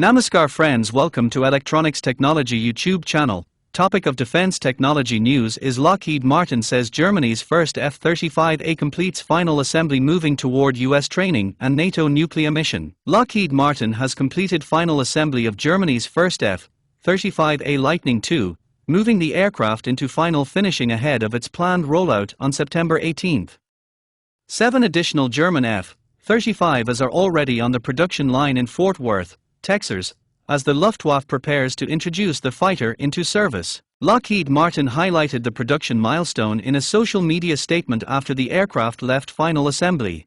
Namaskar friends, welcome to Electronics Technology YouTube channel. Topic of defense technology news is Lockheed Martin says Germany's first F35A completes final assembly moving toward US training and NATO nuclear mission. Lockheed Martin has completed final assembly of Germany's first F35A Lightning II, moving the aircraft into final finishing ahead of its planned rollout on September 18. 7 additional German F-35As are already on the production line in Fort Worth, Texas, as the Luftwaffe prepares to introduce the fighter into service. Lockheed Martin highlighted the production milestone in a social media statement after the aircraft left final assembly.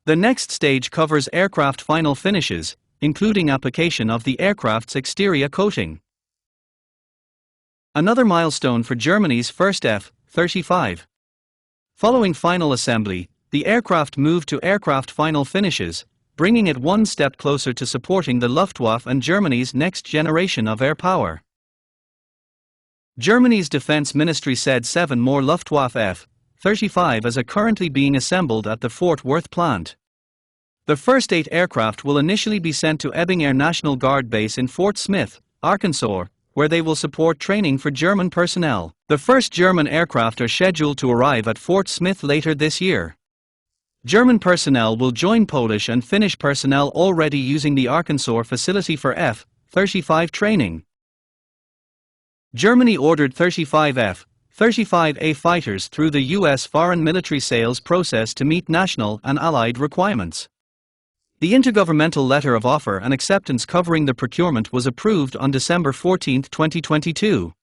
The next stage covers aircraft final finishes, including application of the aircraft's exterior coating. Another milestone for Germany's first F-35. Following final assembly, the aircraft moved to aircraft final finishes, bringing it one step closer to supporting the Luftwaffe and Germany's next generation of air power. Germany's defense ministry said 7 more Luftwaffe F-35As are currently being assembled at the Fort Worth plant. The first 8 aircraft will initially be sent to Ebbing Air National Guard Base in Fort Smith, Arkansas, where they will support training for German personnel. The first German aircraft are scheduled to arrive at Fort Smith later this year. German personnel will join Polish and Finnish personnel already using the Arkansas facility for F-35 training. Germany ordered 35 F-35A fighters through the U.S. foreign military sales process to meet national and allied requirements. The intergovernmental letter of offer and acceptance covering the procurement was approved on December 14, 2022.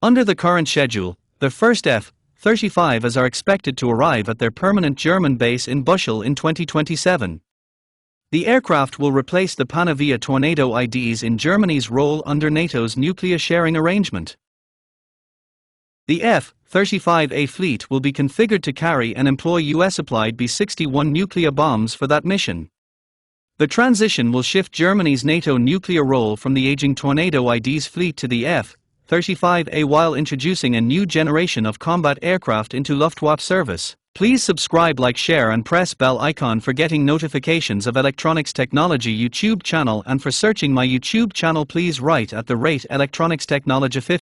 Under the current schedule, the first F-35As are expected to arrive at their permanent German base in Bushel in 2027. The aircraft will replace the Panavia Tornado IDs in Germany's role under NATO's nuclear sharing arrangement. The F-35A fleet will be configured to carry and employ US-supplied B-61 nuclear bombs for that mission. The transition will shift Germany's NATO nuclear role from the aging Tornado IDs fleet to the F-35A while introducing a new generation of combat aircraft into Luftwaffe service. Please subscribe, like, share and press bell icon for getting notifications of Electronics Technology YouTube channel, and for searching my YouTube channel please write @ Electronics Technology 50.